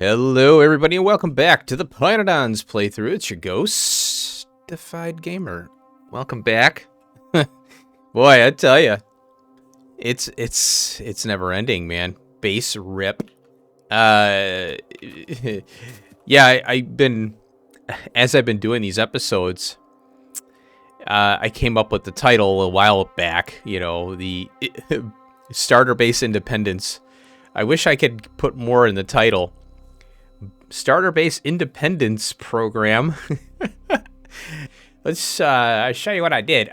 Hello, everybody, and welcome back to the pYanodons playthrough. It's your ghost-defied gamer. Welcome back. Boy, I tell you, it's never ending, man. Base rip. Yeah, I've been doing these episodes. I came up with the title a while back. You know, the starter base independence. I wish I could put more in the title. Starter base independence program. Let's show you what I did.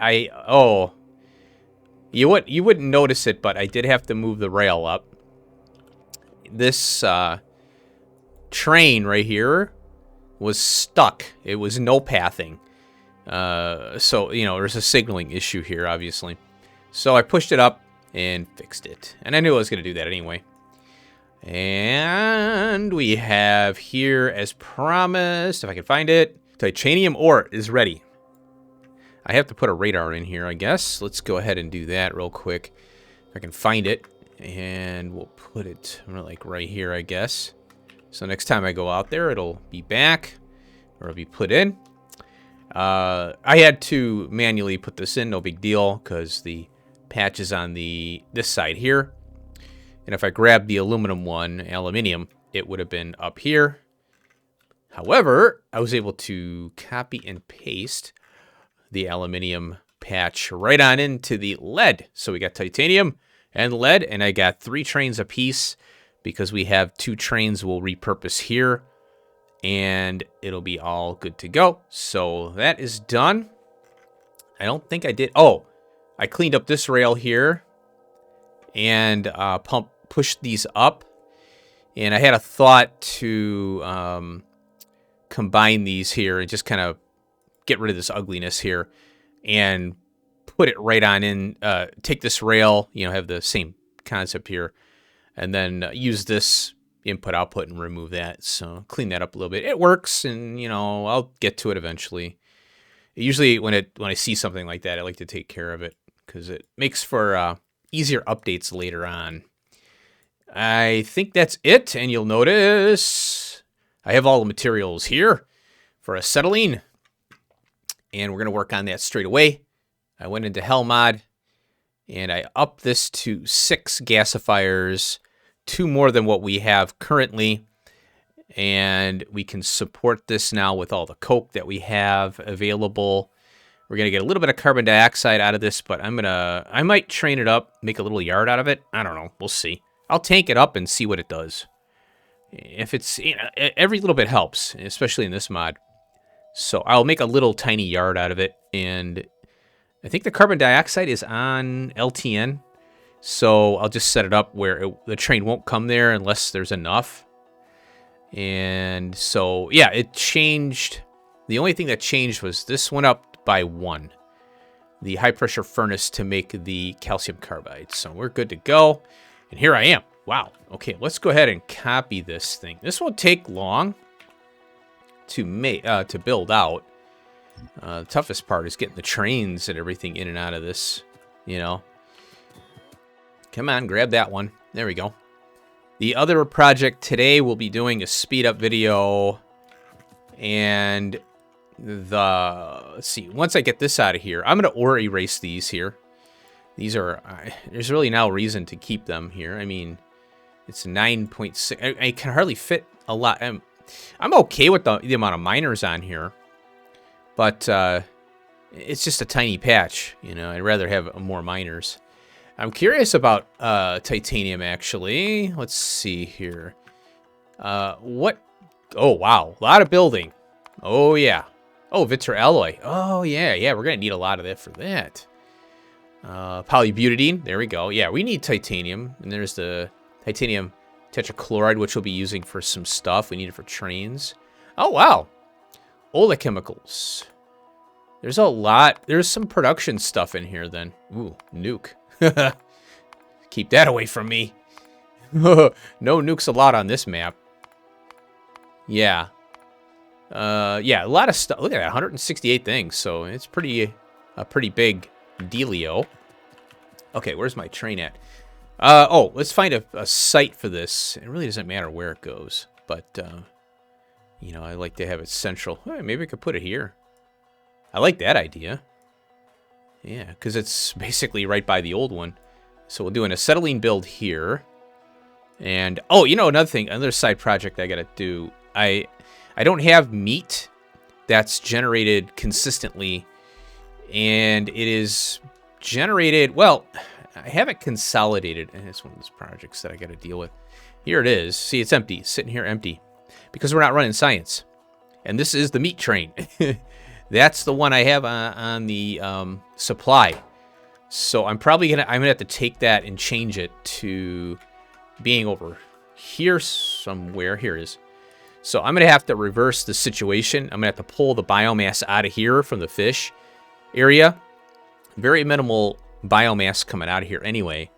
You wouldn't notice it, but I did have to move the rail up. This train right here was stuck. It was no pathing. So, you know, there's a signaling issue here, obviously. So I pushed it up and fixed it. And I knew I was going to do that anyway. And we have here, as promised, if I can find it, titanium ore is ready. I have to put a radar in here, I guess. Let's go ahead and do that real quick. If I can find it. And we'll put it like right here, I guess. So next time I go out there, it'll be back. Or it'll be put in. I had to manually put this in, no big deal, because the patch is on this side here. And if I grab the aluminium, it would have been up here. However, I was able to copy and paste the aluminium patch right on into the lead. So we got titanium and lead, and I got 3 trains apiece because we have 2 trains we'll repurpose here, and it'll be all good to go. So that is done. I don't think I did. Oh, I cleaned up this rail here and pushed these up, and I had a thought to combine these here and just kind of get rid of this ugliness here and put it right on in, take this rail, you know, have the same concept here, and then use this input output and remove that. So clean that up a little bit. It works, and you know, I'll get to it eventually. Usually when I see something like that, I like to take care of it because it makes for easier updates later on. I think that's it, and you'll notice I have all the materials here for acetylene, and we're going to work on that straight away. I went into Hell Mod, and I upped this to 6 gasifiers, 2 more than what we have currently, and we can support this now with all the coke that we have available. We're going to get a little bit of carbon dioxide out of this, but I might train it up, make a little yard out of it. I don't know. We'll see. I'll tank it up and see what it does. If it's, you know, every little bit helps, especially in this mod. So I'll make a little tiny yard out of it, and I think the carbon dioxide is on LTN. So I'll just set it up where the train won't come there unless there's enough. And so, yeah, it changed. The only thing that changed was this went up by 1. The high pressure furnace to make the calcium carbide. So we're good to go. And here I am. Wow. Okay, let's go ahead and copy this thing. This won't take long to build out. The toughest part is getting the trains and everything in and out of this, you know. Come on, grab that one. There we go. The other project today, we'll be doing a speed up video. And let's see, once I get this out of here, I'm going to ore erase these here. These are, there's really no reason to keep them here. I mean, it's 9.6. I can hardly fit a lot. I'm okay with the amount of miners on here, but it's just a tiny patch. You know, I'd rather have more miners. I'm curious about titanium, actually. Let's see here. What? Oh, wow. A lot of building. Oh, yeah. Oh, Vitro alloy. Oh, yeah. Yeah, we're going to need a lot of that for that. Polybutadiene. There we go. Yeah, we need titanium. And there's the titanium tetrachloride, which we'll be using for some stuff. We need it for trains. Oh, wow. Oleochemicals. There's a lot. There's some production stuff in here, then. Ooh, nuke. Keep that away from me. No nukes allowed on this map. Yeah. Yeah, a lot of stuff. Look at that, 168 things. So it's a pretty big dealio. Okay, where's my train at? Oh, let's find a site for this. It really doesn't matter where it goes. but you know, I like to have it central. Maybe I could put it here. I like that idea. Yeah, because it's basically right by the old one. So we'll do an acetylene build here. And, oh, you know, another thing, another side project I got to do. I don't have meat that's generated consistently. And it is generated, well, I have it consolidated. And it's one of those projects that I got to deal with. Here it is. See, it's empty. It's sitting here empty. Because we're not running science. And this is the meat train. That's the one I have on the supply. So I'm probably I'm gonna have to take that and change it to being over here somewhere. Here it is. So I'm gonna have to reverse the situation. I'm gonna have to pull the biomass out of here from the fish area. Very minimal biomass coming out of here anyway.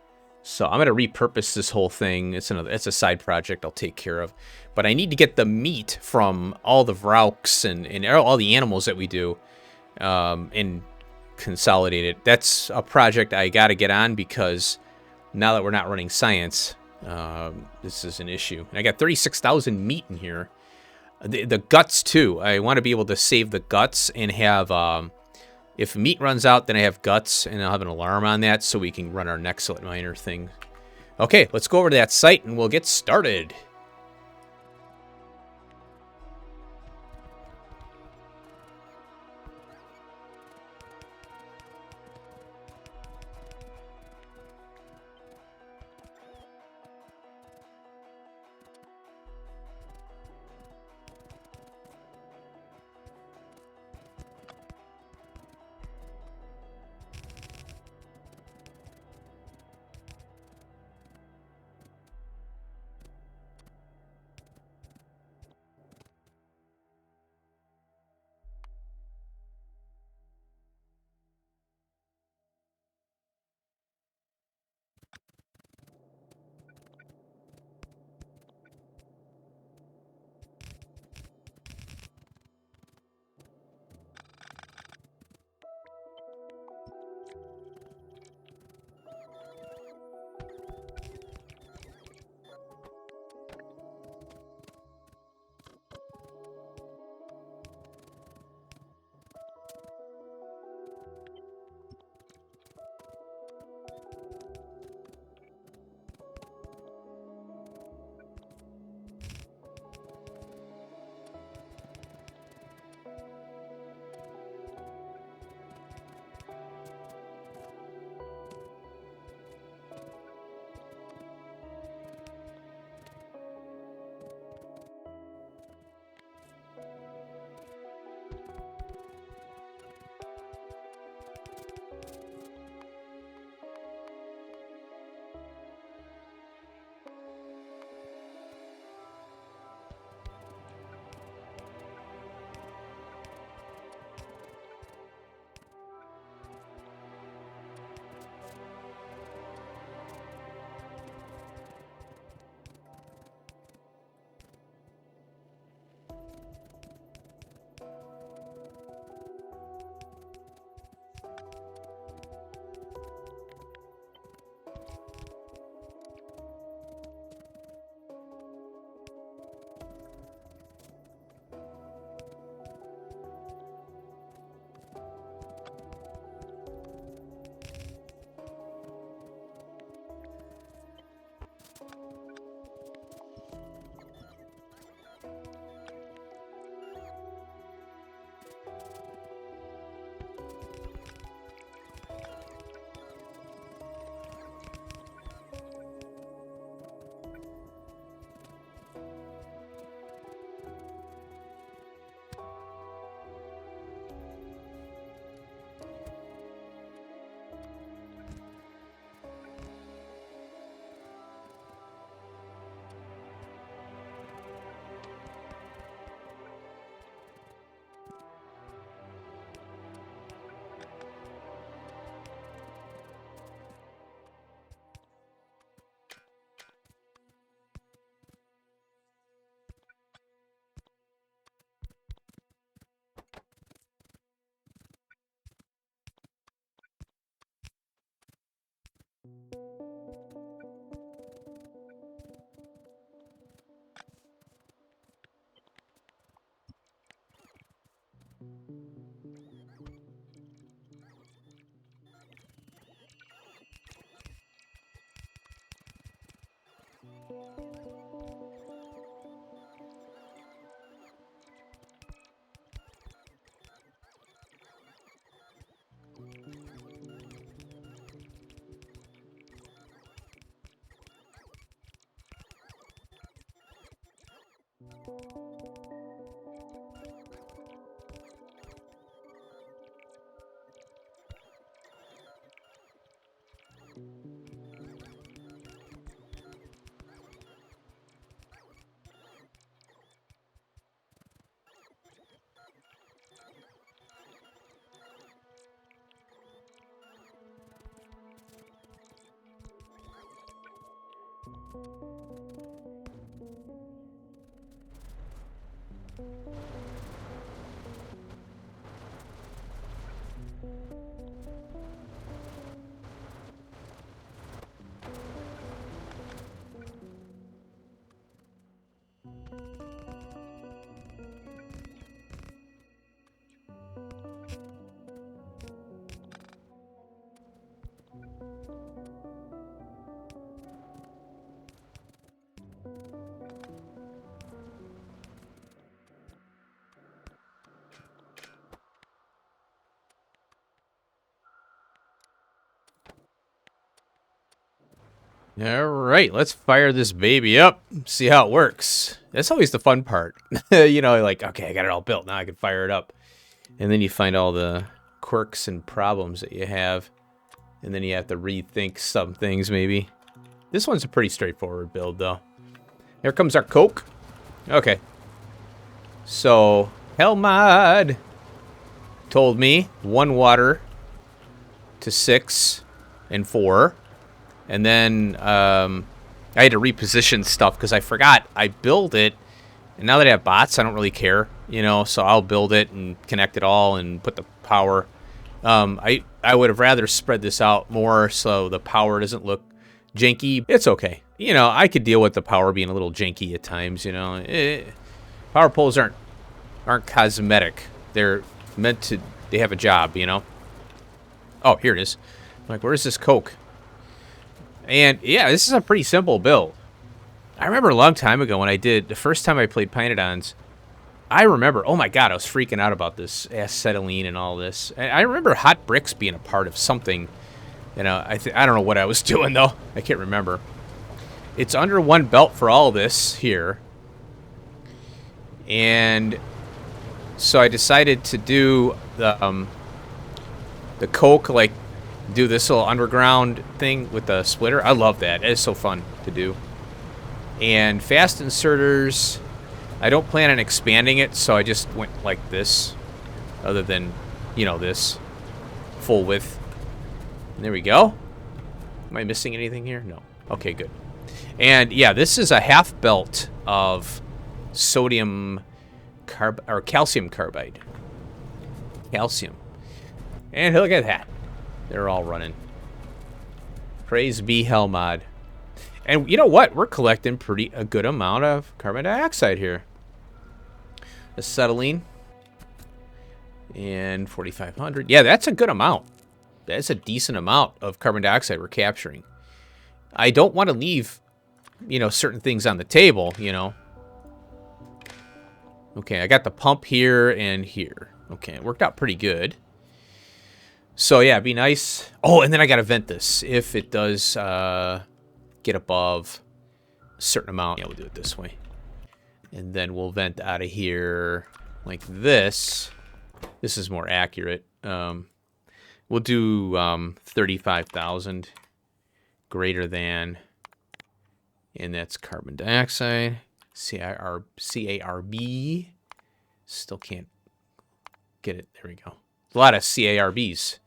So I'm gonna repurpose this whole thing. It's a side project I'll take care of. But I need to get the meat from all the vrauks and all the animals that we do and consolidate it. That's a project I got to get on because now that we're not running science, this is an issue. And I got 36,000 meat in here. The guts, too. I want to be able to save the guts and have... if meat runs out, then I have guts, and I'll have an alarm on that so we can run our Nexilate miner thing. Okay, let's go over to that site, and we'll get started. All right, let's fire this baby up, see how it works. That's always the fun part. You know, like, okay, I got it all built. Now I can fire it up. And then you find all the quirks and problems that you have. And then you have to rethink some things, maybe. This one's a pretty straightforward build, though. Here comes our Coke. Okay. So, Hellmod told me 1 water to 6 and 4. And then I had to reposition stuff because I forgot I built it. And now that I have bots, I don't really care, you know. So I'll build it and connect it all and put the power. I would have rather spread this out more so the power doesn't look janky. It's okay. You know, I could deal with the power being a little janky at times, you know. Power poles aren't cosmetic. They're meant to, they have a job, you know. Oh, here it is. I'm like, where's this Coke? And yeah, this is a pretty simple build. I remember a long time ago when I did, the first time I played pYanodons, I remember, oh my god, I was freaking out about this acetylene and all this. And I remember hot bricks being a part of something. You know, I don't know what I was doing though. I can't remember. It's under 1 belt for all this here. And so I decided to do the Coke, like, do this little underground thing with the splitter. I love that. It is so fun to do. And fast inserters, I don't plan on expanding it, so I just went like this, other than, you know, this full width. And there we go. Am I missing anything here? No. Okay, good. And yeah, this is a half belt of calcium carbide. Calcium. And look at that. They're all running. Praise be Hellmod. And you know what? We're collecting a good amount of carbon dioxide here. Acetylene. And 4,500. Yeah, that's a good amount. That's a decent amount of carbon dioxide we're capturing. I don't want to leave, you know, certain things on the table, you know. Okay, I got the pump here and here. Okay, it worked out pretty good. So yeah, it'd be nice. Oh, and then I gotta vent this. If it does get above a certain amount, yeah, we'll do it this way. And then we'll vent out of here like this. This is more accurate. We'll do 35,000 greater than, and that's carbon dioxide. CARB. Still can't get it. There we go. A lot of CARBs.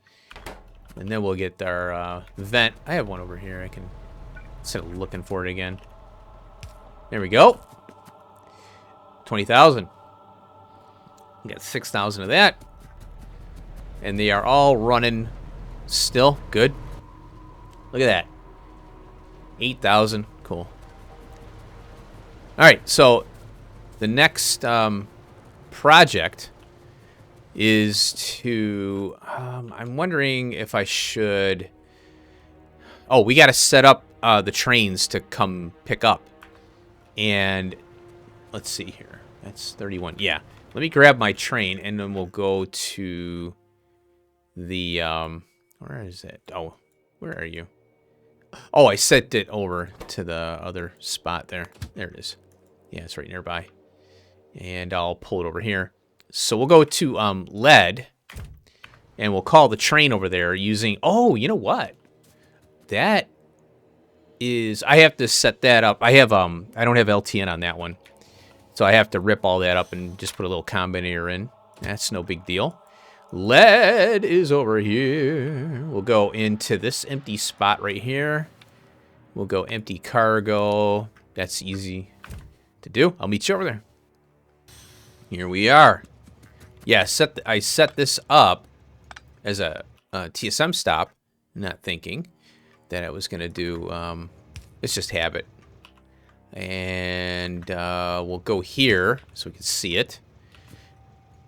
And then we'll get our vent. I have one over here. I can, instead of looking for it again. There we go. 20,000. We got 6,000 of that. And they are all running still. Good. Look at that. 8,000. Cool. All right. So the next project is to... I'm wondering if I should... Oh, we got to set up the trains to come pick up. And let's see here. That's 31. Yeah. Let me grab my train, and then we'll go to the... where is it? Oh, where are you? Oh, I set it over to the other spot there. There it is. Yeah, it's right nearby. And I'll pull it over here. So we'll go to lead, and we'll call the train over there using... Oh, you know what? That is... I have to set that up. I have I don't have LTN on that one. So I have to rip all that up and just put a little combinator in. That's no big deal. Lead is over here. We'll go into this empty spot right here. We'll go empty cargo. That's easy to do. I'll meet you over there. Here we are. Yeah, I set this up as a TSM stop, not thinking that I was going to do... it's just habit. And we'll go here so we can see it.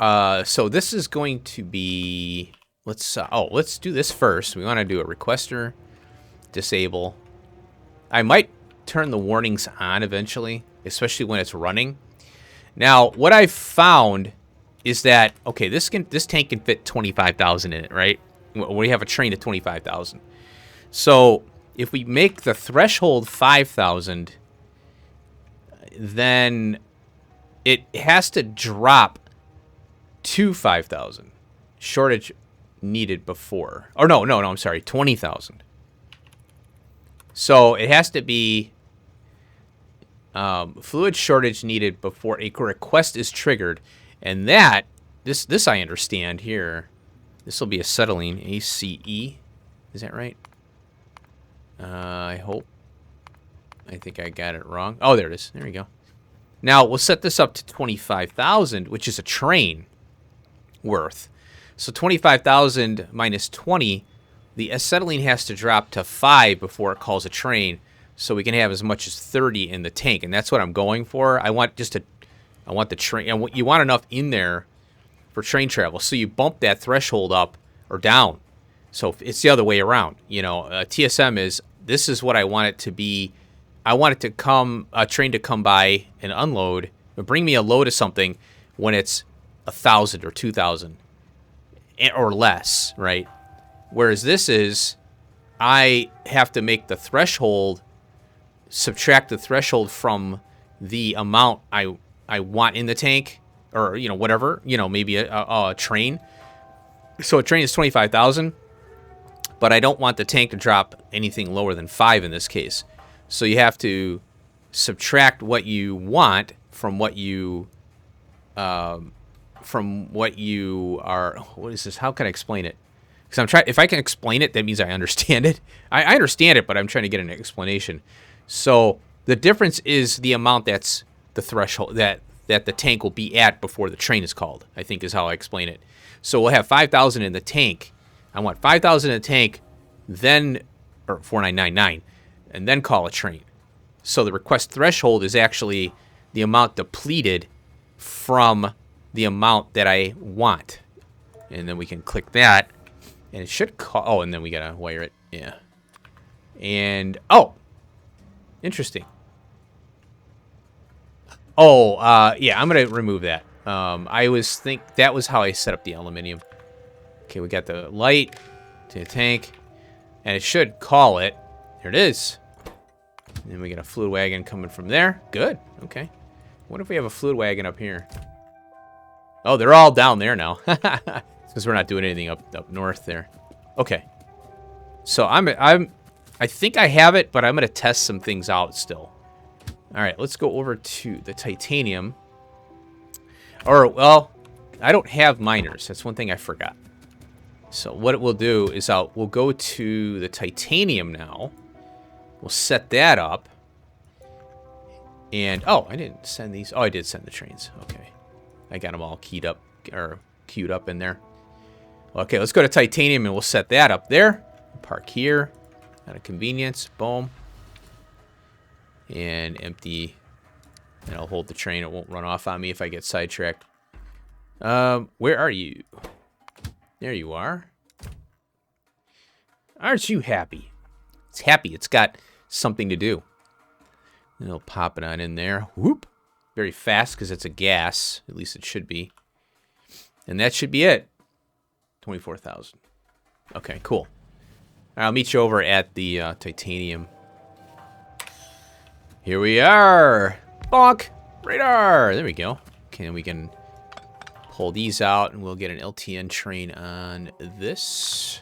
So this is going to be... let's do this first. We want to do a requester, disable. I might turn the warnings on eventually, especially when it's running. Now, what I've found is that, okay, this tank can fit 25,000 in it, right? We have a train of 25,000. So if we make the threshold 5,000, then it has to drop to 5,000. Shortage needed before. Or no, I'm sorry, 20,000. So it has to be fluid shortage needed before a request is triggered. And that, this I understand here. This will be acetylene, ACE. Is that right? I hope. I think I got it wrong. Oh, there it is. There we go. Now, we'll set this up to 25,000, which is a train worth. So 25,000 minus 20, the acetylene has to drop to 5 before it calls a train, so we can have as much as 30 in the tank, and that's what I'm going for. I want the train, and you want enough in there for train travel, so you bump that threshold up or down. So it's the other way around. You know, TSM is, this is what I want it to be. I want it to come, a train to come by and unload, or bring me a load of something when it's 1,000 or 2,000 or less, right? Whereas this is, I have to make the threshold, subtract the threshold from the amount I want in the tank, or, you know, whatever, you know, maybe a train. So a train is 25,000, but I don't want the tank to drop anything lower than 5 in this case. So you have to subtract what you want from what you are. What is this? How can I explain it? Because I'm trying. If I can explain it, that means I understand it. I understand it, but I'm trying to get an explanation. So the difference is the amount that's the threshold that the tank will be at before the train is called, I think is how I explain it. So we'll have 5,000 in the tank. I want 5,000 in the tank, then, or 4,999, and then call a train. So the request threshold is actually the amount depleted from the amount that I want. And then we can click that, and it should call, oh, and then we gotta wire it, yeah. And, oh, interesting. Oh, yeah, I'm gonna remove that. That was how I set up the aluminium. Okay, we got the light to the tank, and it should call it. There it is. And then we got a fluid wagon coming from there. Good, okay. What if we have a fluid wagon up here? Oh, they're all down there now. Because we're not doing anything up north there. Okay. So I think I have it, but I'm gonna test some things out still. All right, let's go over to the titanium. Or, well, I don't have miners. That's one thing I forgot. So what it will do is we'll go to the titanium now. We'll set that up. And, oh, I didn't send these. Oh, I did send the trains. Okay. I got them all keyed up, or queued up in there. Okay, let's go to titanium and we'll set that up there. Park here. Out of convenience. Boom. And empty. And I'll hold the train. It won't run off on me if I get sidetracked. Where are you? There you are. Aren't you happy? It's happy. It's got something to do. And it'll pop it on in there. Whoop. Very fast because it's a gas. At least it should be. And that should be it. 24,000. Okay, cool. All right, I'll meet you over at the titanium. Here we are. Bonk. Radar. There we go. Okay, and we can pull these out and we'll get an LTN train on this.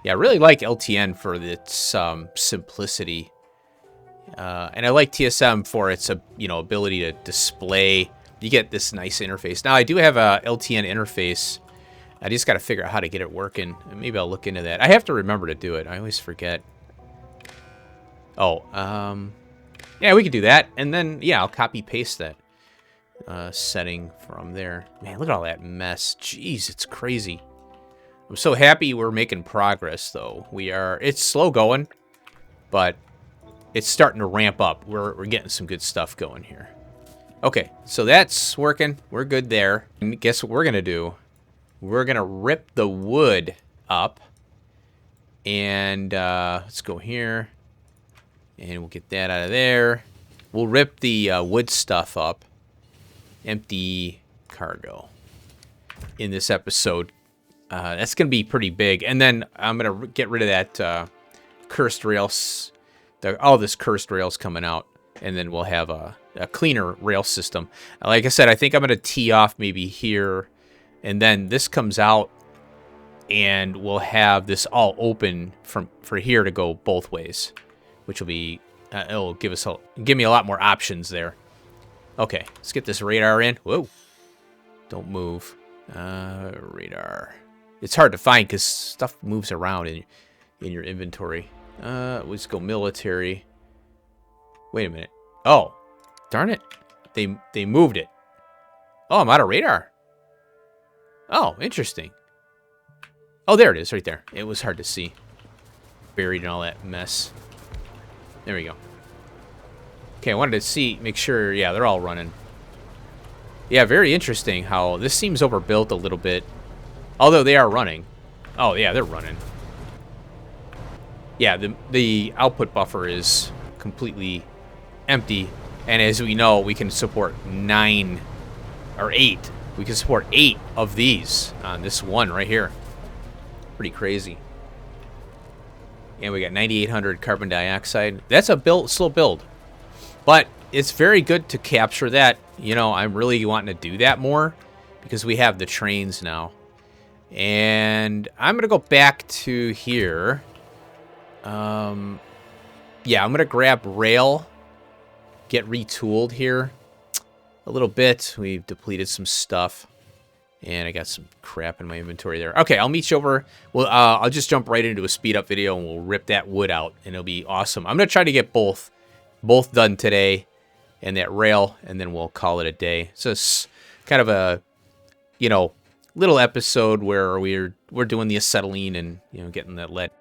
Yeah, I really like LTN for its simplicity. And I like TSM for its ability to display. You get this nice interface. Now, I do have a LTN interface. I just got to figure out how to get it working. Maybe I'll look into that. I have to remember to do it. I always forget. Oh, yeah, we could do that. And then, yeah, I'll copy-paste that setting from there. Man, look at all that mess. Jeez, it's crazy. I'm so happy we're making progress, though. It's slow going, but it's starting to ramp up. We're getting some good stuff going here. Okay, so that's working. We're good there. And guess what we're going to do? We're going to rip the wood up. And let's go here. And we'll get that out of there. We'll rip the wood stuff up. Empty cargo in this episode. That's going to be pretty big. And then I'm going to get rid of that cursed rails. All this cursed rails coming out. And then we'll have a cleaner rail system. Like I said, I think I'm going to tee off maybe here. And then this comes out. And we'll have this all open for here to go both ways. Which will be... it'll give me a lot more options there. Okay, let's get this radar in. Whoa. Don't move. Radar. It's hard to find because stuff moves around in your inventory. Let's go military. Wait a minute. Oh, darn it. They moved it. Oh, I'm out of radar. Oh, interesting. Oh, there it is right there. It was hard to see. Buried in all that mess. There we go. Okay, I wanted to make sure, yeah, they're all running. Yeah, very interesting how this seems overbuilt a little bit. Although they are running. Oh, yeah, they're running. Yeah, the output buffer is completely empty. And as we know, we can support 9 or 8. We can support 8 of these on this one right here. Pretty crazy. And we got 9,800 carbon dioxide. That's a slow build. But it's very good to capture that. You know, I'm really wanting to do that more because we have the trains now. And I'm going to go back to here. Yeah, I'm going to grab rail. Get retooled here a little bit. We've depleted some stuff. And I got some crap in my inventory there. Okay, I'll meet you over. Well, I'll just jump right into a speed up video and we'll rip that wood out. And it'll be awesome. I'm going to try to get both done today. And that rail. And then we'll call it a day. So it's kind of a, little episode where we're doing the acetylene and, getting that lead.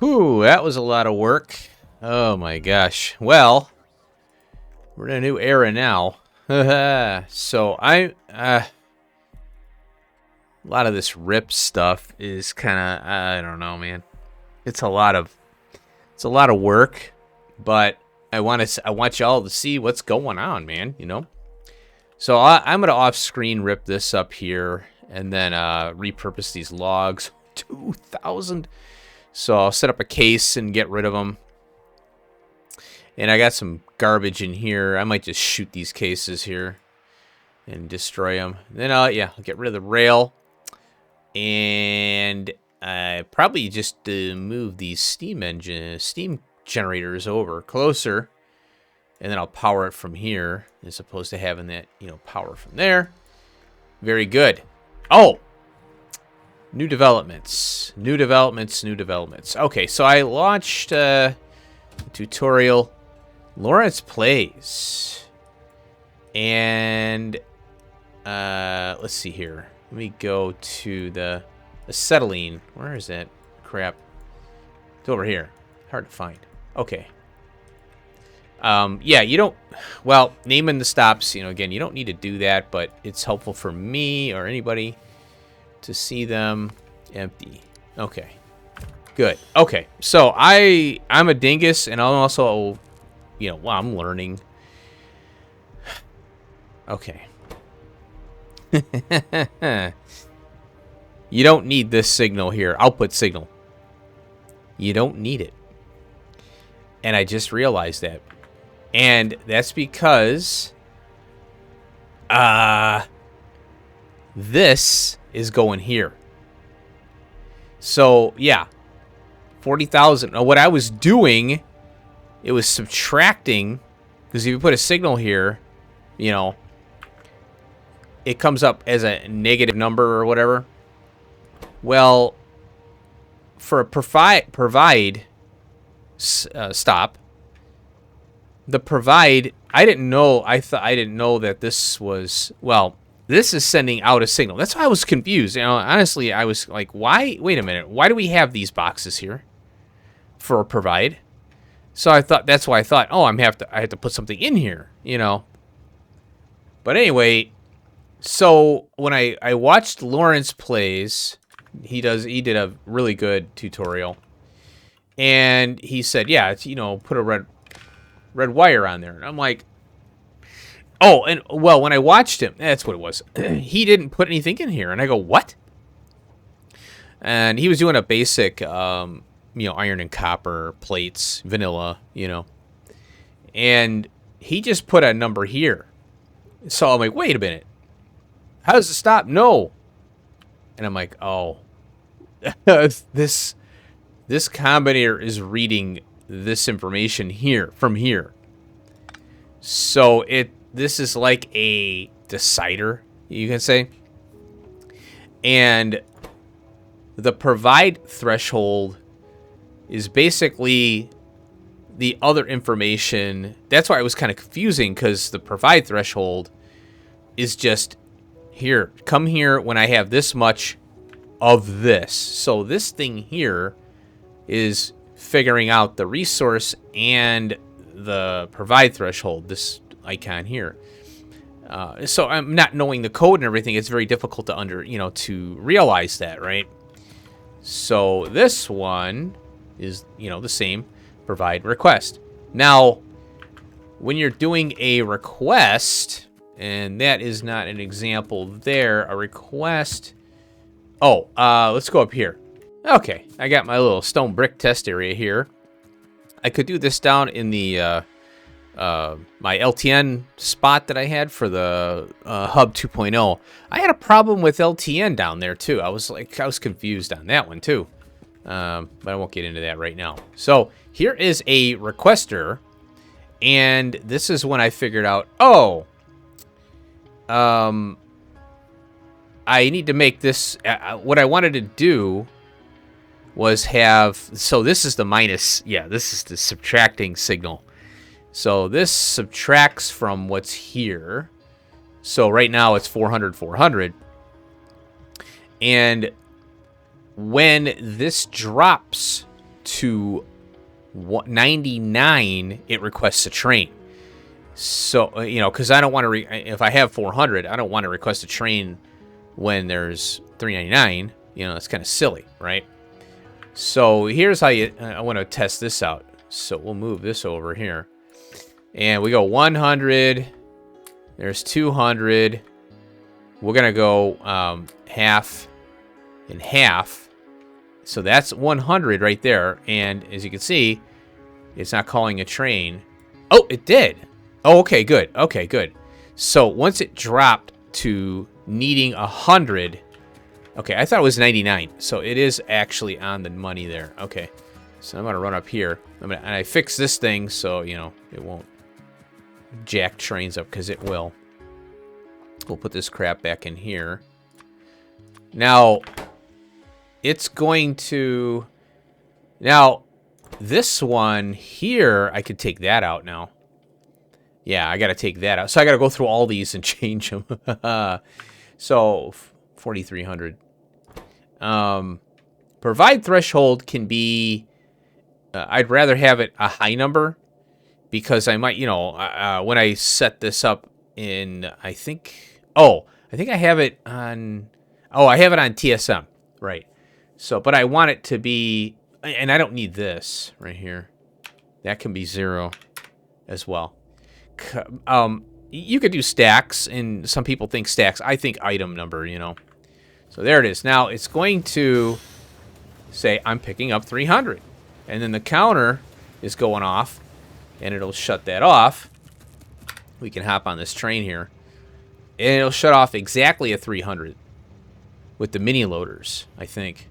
Whew, that was a lot of work. Oh my gosh. Well, we're in a new era now. So a lot of this rip stuff is kind of, I don't know, man. It's a lot of work, but I want y'all to see what's going on, man, you know? So I'm going to off-screen rip this up here and then repurpose these logs. 2,000. So I'll set up a case and get rid of them. And I got some garbage in here. I might just shoot these cases here and destroy them. Then I'll get rid of the rail. And I probably just move these steam generators over closer. And then I'll power it from here as opposed to having that, power from there. Very good. Oh! New developments. Okay, so I launched a tutorial. Lawrence Plays. And let's see here. Let me go to the acetylene. Where is that crap? It's over here. Hard to find. Okay. Yeah, you don't... Well, naming the stops, again, you don't need to do that, but it's helpful for me or anybody to see them empty. Okay. Good. Okay. So I'm a dingus, and I'm also, I'm learning. Okay. You don't need this signal here. Output signal. You don't need it. And I just realized that. And that's because this is going here. So, yeah. 40,000. What I was doing, it was subtracting, because if you put a signal here, it comes up as a negative number or whatever. Well, for a provide stop, the provide, I didn't know that this was, well, this is sending out a signal. That's why I was confused. Honestly, I was like, why? Wait a minute. Why do we have these boxes here for a provide? So that's why I thought, oh, I have to put something in here, But anyway, so when I watched Lawrence Plays, he did a really good tutorial, and he said, yeah, it's, put a red wire on there. And I'm like, oh, and well, when I watched him, that's what it was. He didn't put anything in here. And I go, what? And he was doing a basic, iron and copper plates, vanilla, And he just put a number here. So I'm like, wait a minute. How does it stop? No. And I'm like, oh, this combinator is reading this information here from here. So this is like a decider, you can say. And the provide threshold is basically the other information. That's why it was kind of confusing, because the provide threshold is just here. Come here when I have this much of this. So this thing here is figuring out the resource and the provide threshold, this icon here. So I'm not knowing the code and everything. It's very difficult to to realize that, right? So this one is, the same, provide request. Now, when you're doing a request, and that is not an example there, a request. Oh, let's go up here. Okay, I got my little stone brick test area here. I could do this down in the my LTN spot that I had for the Hub 2.0. I had a problem with LTN down there too. I was confused on that one too. But I won't get into that right now. So here is a requester, and this is when I figured out, oh, I need to make this. What I wanted to do was have, so this is the minus, yeah, this is the subtracting signal. So this subtracts from what's here. So right now it's 400, 400. And when this drops to 99, it requests a train. So, you know, because I don't want to, if I have 400, I don't want to request a train when there's 399. You know, it's kind of silly, right? So here's how I want to test this out. So we'll move this over here. And we go 100. There's 200. We're going to go half and half. So that's 100 right there. And as you can see, it's not calling a train. Oh, it did. Oh, okay, good. Okay, good. So once it dropped to needing 100, okay, I thought it was 99. So it is actually on the money there. Okay, so I'm going to run up here. And I fix this thing so, you know, it won't jack trains up, because it will. We'll put this crap back in here. Now, it's going to... Now, this one here, I could take that out now. Yeah, I got to take that out. So I got to go through all these and change them. So, 4,300. Provide threshold can be... I'd rather have it a high number, because I might, you know, when I set this up in, I think... Oh, I think I have it on... Oh, I have it on TSM. Right. So, but I want it to be... And I don't need this right here. That can be 0 as well. You could do stacks, and some people think stacks. I think item number, you know. So there it is. Now, it's going to say, I'm picking up 300. And then the counter is going off, and it'll shut that off. We can hop on this train here. And it'll shut off exactly at 300 with the mini loaders, I think.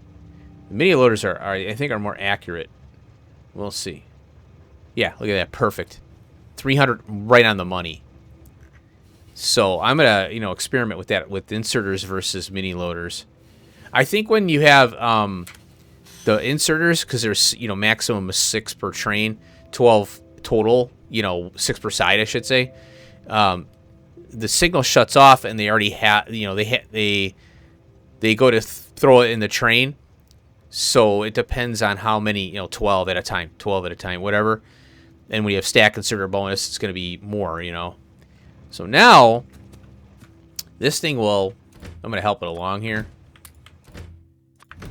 The mini loaders are I think, are more accurate. We'll see. Yeah, look at that. Perfect. 300 right on the money. So I'm going to, you know, experiment with that with inserters versus mini loaders. I think when you have the inserters, because there's, you know, maximum of 6 per train, 12 total, you know, 6 per side, I should say. The signal shuts off, and they already have, you know, they go to throw it in the train. So it depends on how many, you know, 12 at a time, whatever. And when you have stack inserter bonus, it's going to be more, you know. So now, this thing will, I'm going to help it along here.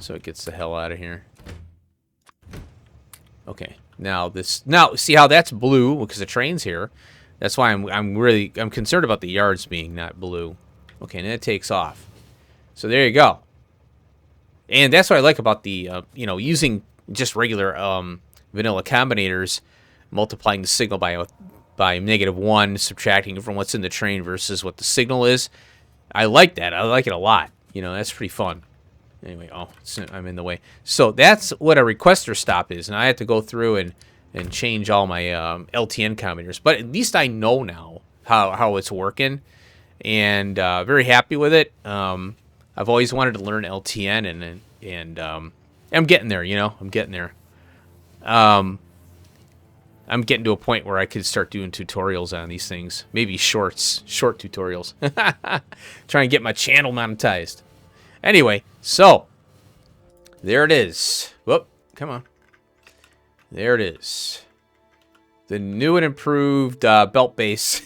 So it gets the hell out of here. Okay, now see how that's blue because the train's here. That's why I'm concerned about the yards being not blue. Okay, and then it takes off. So there you go. And that's what I like about the, you know, using just regular vanilla combinators, multiplying the signal by -1, subtracting from what's in the train versus what the signal is. I like that. I like it a lot. You know, that's pretty fun. Anyway, I'm in the way. So that's what a requester stop is, and I have to go through and change all my LTN combinators. But at least I know now how it's working, and very happy with it. I've always wanted to learn LTN, and I'm getting there. You know, I'm getting there. I'm getting to a point where I could start doing tutorials on these things. Maybe short tutorials. Try and get my channel monetized. Anyway, so there it is. Whoop, come on. There it is. The new and improved belt base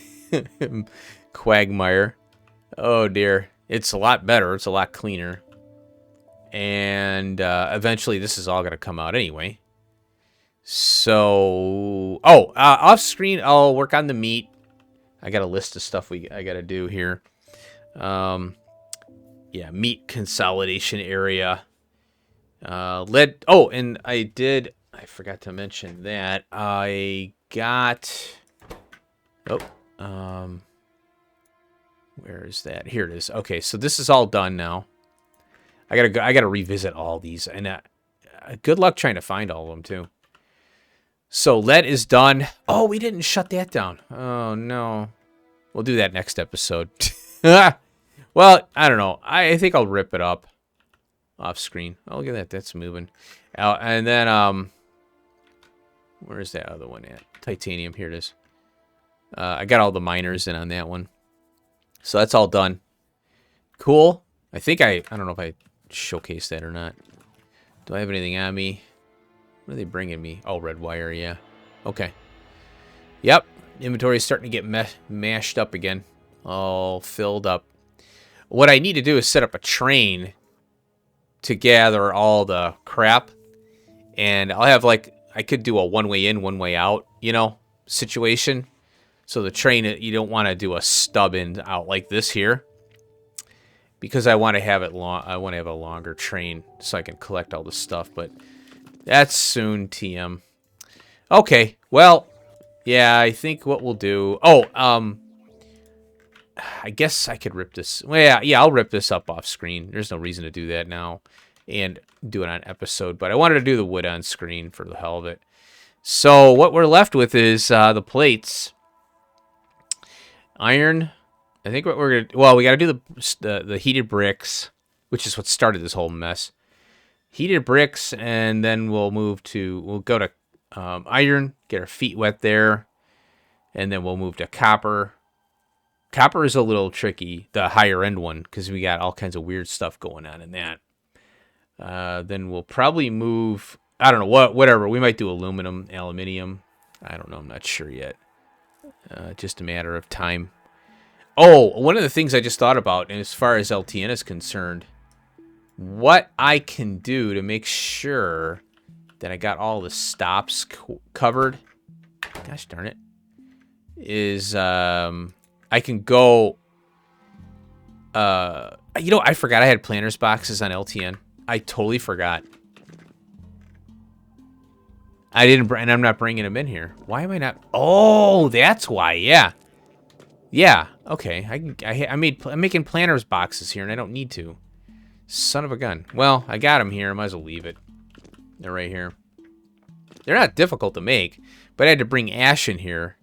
quagmire. Oh dear. It's a lot better. It's a lot cleaner. And eventually this is all going to come out anyway. So, off screen, I'll work on the meat. I got a list of stuff I got to do here. Yeah, meat consolidation area. And I forgot to mention that I got, where is that? Here it is. Okay, so this is all done now. I gotta revisit all these, and good luck trying to find all of them too. So lead is done. Oh, we didn't shut that down. Oh no, we'll do that next episode. Well, I don't know. I think I'll rip it up off screen. Oh, look at that. That's moving. And then where's that other one at? Titanium. Here it is. I got all the miners in on that one. So that's all done. Cool. I think I don't know if I showcased that or not. Do I have anything on me? What are they bringing me? Oh, red wire, yeah. Okay. Yep. Inventory is starting to get mashed up again. All filled up. What I need to do is set up a train to gather all the crap. And I'll have, like, I could do a one-way in, one-way out, you know, situation. So the train, you don't want to do a stub in out like this here. Because I want to have it long. I want to have a longer train so I can collect all the stuff. But that's soon, TM. Okay, well, yeah, I think what we'll do... Oh, I guess I could rip this... Well, yeah, I'll rip this up off screen. There's no reason to do that now and do it on episode. But I wanted to do the wood on screen for the hell of it. So what we're left with is the plates. Iron. I think what we're going to... Well, we got to do the heated bricks, which is what started this whole mess. Heated bricks, and then we'll move to... We'll go to iron, get our feet wet there, and then we'll move to copper. Copper is a little tricky, the higher end one, because we got all kinds of weird stuff going on in that. Then we'll probably move... I don't know, whatever. We might do aluminum, aluminium. I don't know, I'm not sure yet. Just a matter of time. Oh, one of the things I just thought about, and as far as LTN is concerned, what I can do to make sure that I got all the stops covered, gosh darn it, is I can go, you know, I forgot I had planners boxes on LTN. I totally forgot. I didn't, and I'm not bringing them in here. Why am I not? Oh, that's why, yeah. Yeah, okay. I'm making planners boxes here, and I don't need to. Son of a gun. Well, I got them here. I might as well leave it. They're right here. They're not difficult to make, but I had to bring ash in here,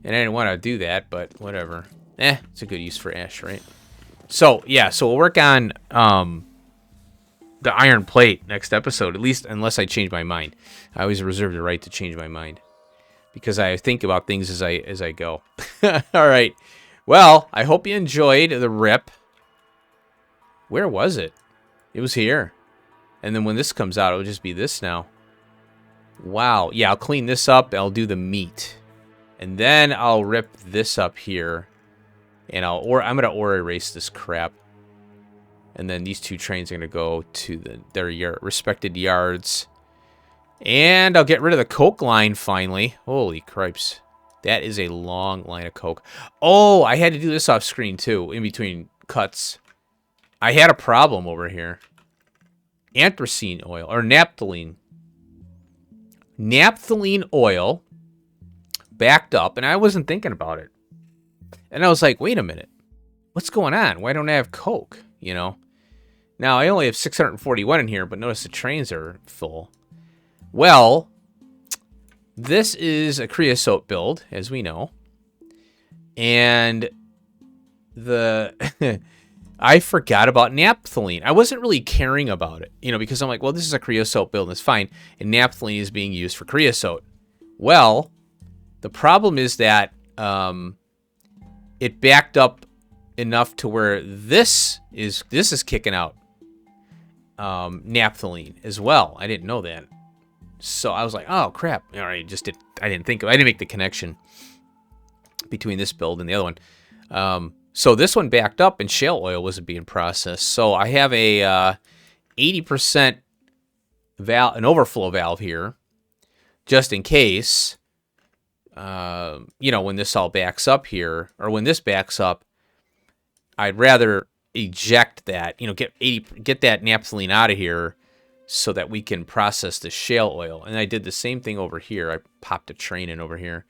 and I didn't want to do that, but whatever. It's a good use for ash, right? So, yeah, so we'll work on the iron plate next episode, at least unless I change my mind. I always reserve the right to change my mind, because I think about things as I go. All right. Well, I hope you enjoyed the rip. Where was it? It was here. And then when this comes out, it'll just be this now. Wow. Yeah, I'll clean this up. I'll do the meat. And then I'll rip this up here. And I'm going to ore erase this crap. And then these two trains are going to go to their respected yards. And I'll get rid of the coke line finally. Holy cripes. That is a long line of coke. Oh, I had to do this off screen too, in between cuts. I had a problem over here. Anthracene oil, or naphthalene. Naphthalene oil backed up, and I wasn't thinking about it. And I was like, wait a minute. What's going on? Why don't I have coke? You know? Now, I only have 641 in here, but notice the trains are full. Well, this is a creosote build, as we know. And I forgot about naphthalene. I wasn't really caring about it, you know, because I'm like, well, this is a creosote build, and it's fine. And naphthalene is being used for creosote. Well, the problem is that it backed up enough to where this is kicking out naphthalene as well. I didn't know that. So I was like, oh crap. All right, I didn't make the connection between this build and the other one. So this one backed up and shale oil wasn't being processed. So I have a 80% valve, an overflow valve here, just in case, you know, when this all backs up here, or when this backs up, I'd rather eject that, you know, get that naphthalene out of here so that we can process the shale oil. And I did the same thing over here. I popped a train in over here.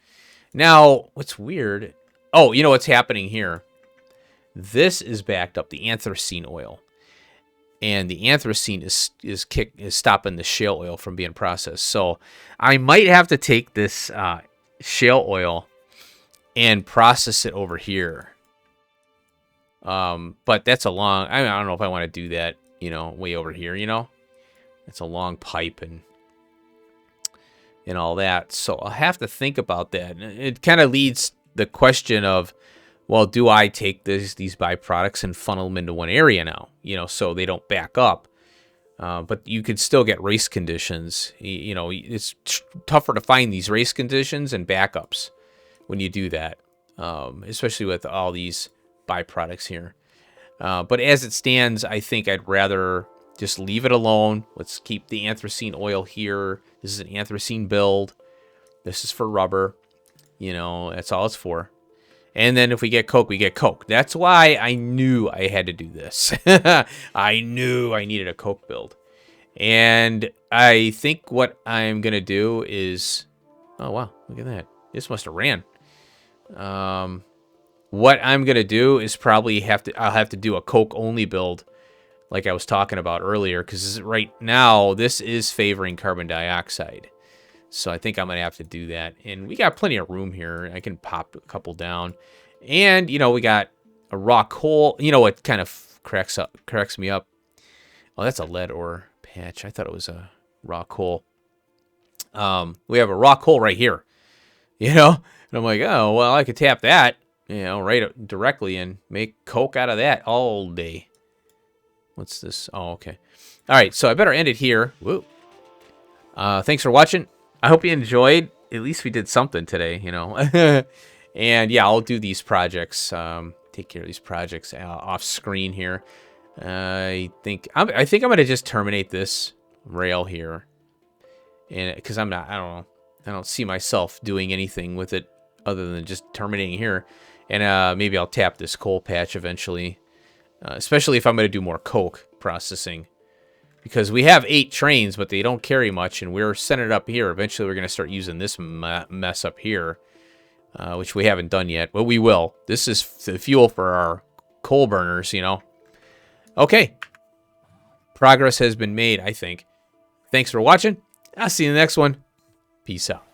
Now, what's weird? Oh, you know what's happening here? This is backed up, the anthracene oil. And the anthracene is stopping the shale oil from being processed. So I might have to take this shale oil and process it over here. But that's a long... I don't know if I want to do that, you know, way over here, you know? It's a long pipe and all that. So I'll have to think about that. It kind of leads the question of, well, do I take these byproducts and funnel them into one area now, you know, so they don't back up? But you could still get race conditions. You know, it's tougher to find these race conditions and backups when you do that, especially with all these byproducts here. But as it stands, I think I'd rather just leave it alone. Let's keep the anthracene oil here. This is an anthracene build. This is for rubber. You know, that's all it's for. And then if we get coke, we get coke. That's why I knew I had to do this. I knew I needed a coke build. And I think what I'm going to do is... Oh, wow. Look at that. This must have ran. What I'm going to do is probably I'll have to do a coke only build like I was talking about earlier. Because right now, this is favoring carbon dioxide. So I think I'm going to have to do that. And we got plenty of room here. I can pop a couple down. And, you know, we got a raw coal. You know what kind of cracks me up? Oh, that's a lead ore patch. I thought it was a raw coal. We have a raw coal right here. You know? And I'm like, oh, well, I could tap that, you know, right directly and make coke out of that all day. What's this? Oh, okay. All right, so I better end it here. Woo. Thanks for watching. I hope you enjoyed. At least we did something today, you know. And yeah, I'll do these projects. Take care of these projects off screen here. I think I'm gonna just terminate this rail here, and because I don't see myself doing anything with it other than just terminating here. And maybe I'll tap this coal patch eventually, especially if I'm gonna do more coke processing. Because we have 8 trains, but they don't carry much, and we're sending it up here. Eventually, we're going to start using this mess up here, which we haven't done yet. But we will. This is the fuel for our coal burners, you know. Okay. Progress has been made, I think. Thanks for watching. I'll see you in the next one. Peace out.